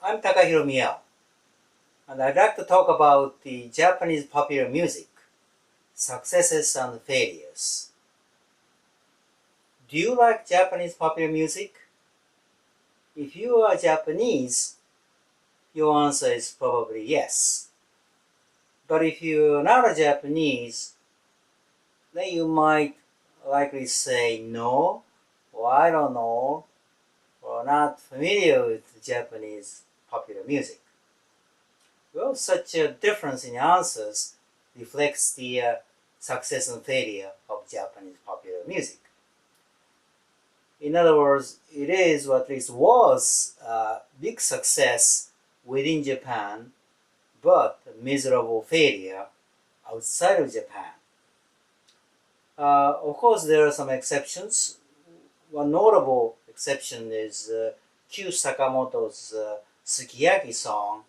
I'm Takahiro Miyao, and I'd like to talk about the Japanese popular music, successes and failures. Do you like Japanese popular music? If you are Japanese, your answer is probably yes. But if you're not a Japanese, then you might likely say no, or I don't know, or not familiar with Japanese popular music. Well, such a difference in answers reflects the success and failure of Japanese popular music. In other words, it is, or at least was, a big success within Japan, but a miserable failure outside of Japan. Of course, there are some exceptions. One notable exception is Q Sakamoto's Sukiyaki song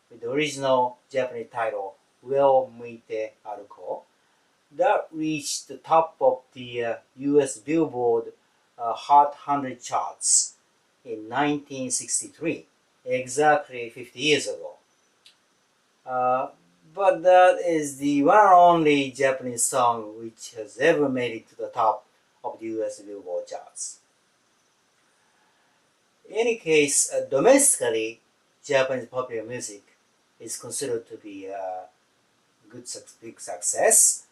with the original Japanese title Ueo Muite Aruko that reached the top of the US Billboard Hot 100 charts in 1963, exactly 50 years ago. But that is the one and only Japanese song which has ever made it to the top of the US Billboard charts. In any case, domestically, Japanese popular music is considered to be a big success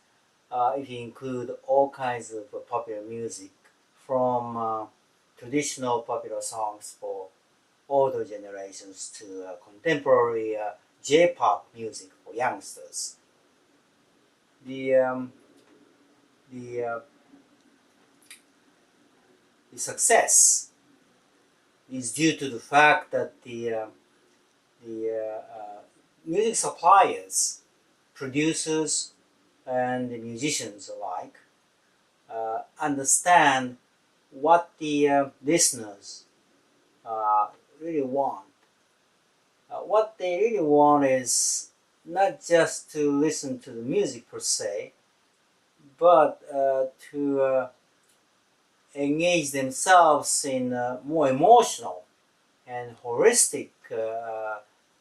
if you include all kinds of popular music from traditional popular songs for older generations to contemporary J-pop music for youngsters. The success is due to the fact that the music suppliers, producers, and the musicians alike understand what the listeners really want. What they really want is not just to listen to the music per se, but to engage themselves in a more emotional and holistic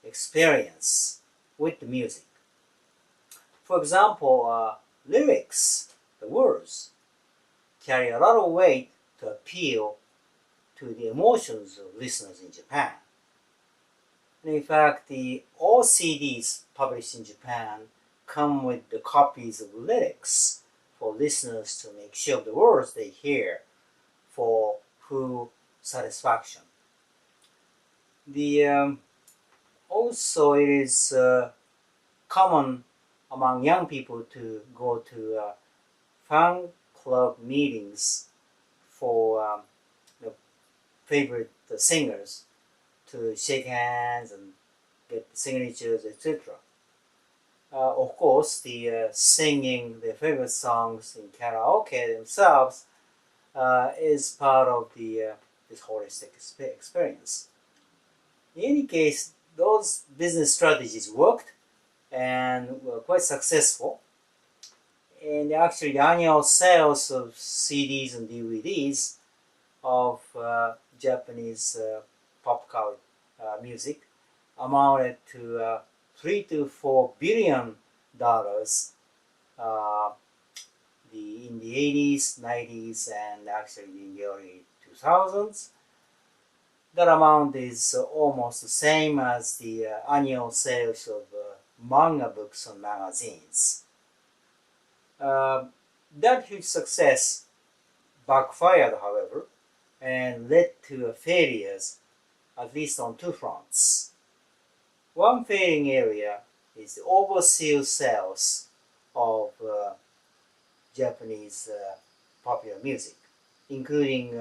experience with the music. For example, lyrics, the words, carry a lot of weight to appeal to the emotions of listeners in Japan. And in fact, all CDs published in Japan come with the copies of lyrics for listeners to make sure of the words they hear for full satisfaction. Also, it is common among young people to go to fan club meetings for the favorite singers to shake hands and get signatures, etc. Of course, the singing their favorite songs in karaoke themselves is part of this holistic experience. In any case, those business strategies worked and were quite successful. And actually, the annual sales of CDs and DVDs of Japanese pop culture music amounted to $3 to $4 billion in the 80s, 90s, and actually in the early 2000s. That amount is almost the same as the annual sales of manga books and magazines. That huge success backfired, however, and led to failures, at least on two fronts. One failing area is the overseas sales of Japanese popular music, including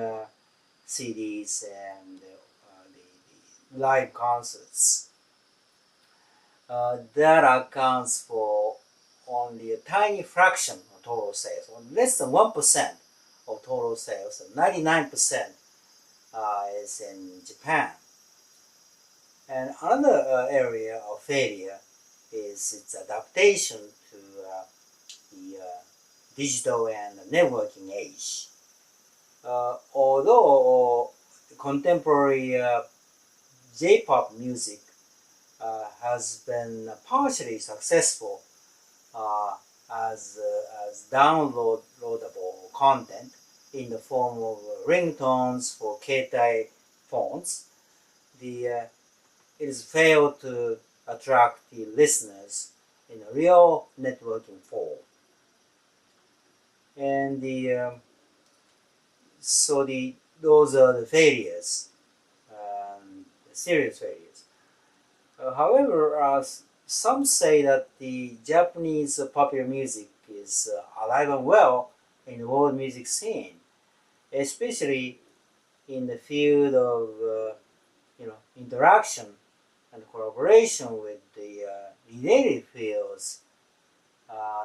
CDs and the live concerts. That accounts for only a tiny fraction of total sales, or less than 1% of total sales, and 99% is in Japan. And another area of failure is its adaptation to the digital and networking age. Although contemporary J-pop music has been partially successful as downloadable content in the form of ringtones for Keitai phones. It has failed to attract the listeners in a real networking form. And those are the failures, the serious failures. However, some say that the Japanese popular music is alive and well in the world music scene, especially in the field of interaction and collaboration with the related fields,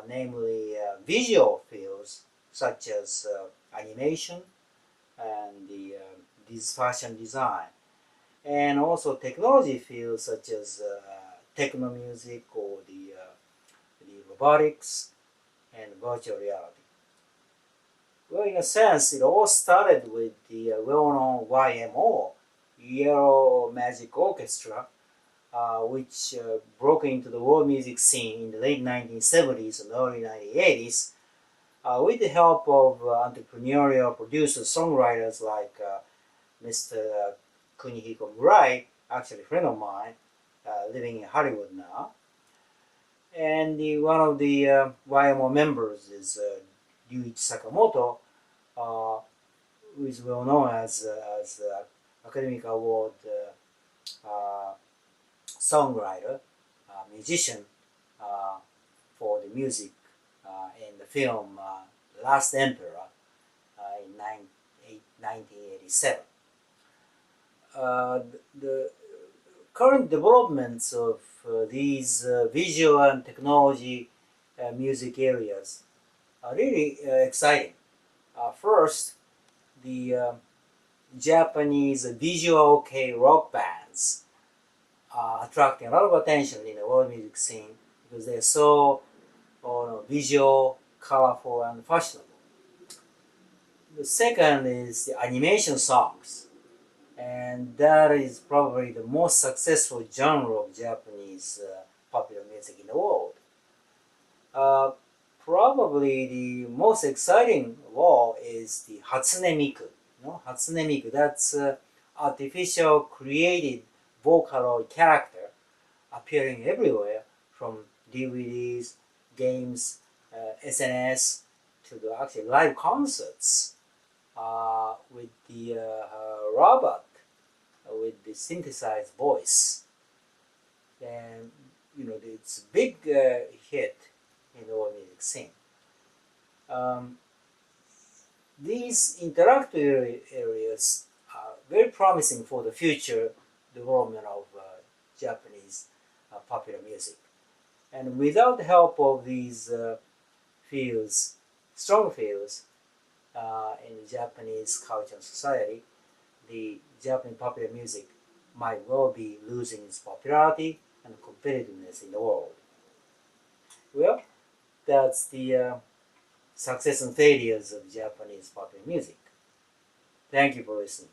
namely visual fields such as animation and this fashion design, and also technology fields such as techno music or the robotics and virtual reality. Well, in a sense, it all started with the well-known YMO, Yellow Magic Orchestra, which broke into the world music scene in the late 1970s and early 1980s, with the help of entrepreneurial producers, songwriters like Mr. Kunihiko Murai, actually a friend of mine, living in Hollywood now. And one of the YMO members is Ryuichi Sakamoto, who is well known as Academic Award songwriter, musician for the music in the film Last Emperor in 1987. The current developments of these visual and technology music areas are really exciting. First, the Japanese visual-kei rock bands are attracting a lot of attention in the world music scene because they're so visual, colorful, and fashionable. The second is the animation songs, and that is probably the most successful genre of Japanese popular music in the world. Probably the most exciting of all is the Hatsune Miku. Hatsune Miku, that's artificial created vocaloid character appearing everywhere, from DVDs, games, SNS, to the actually live concerts with the robot with the synthesized voice. And it's a big hit in the world music scene. These interactive areas are very promising for the future development of Japanese popular music. And without the help of these fields, strong fields in the Japanese culture and society, the Japanese popular music might well be losing its popularity and competitiveness in the world. Well, that's the success and failures of Japanese popular music. Thank you for listening.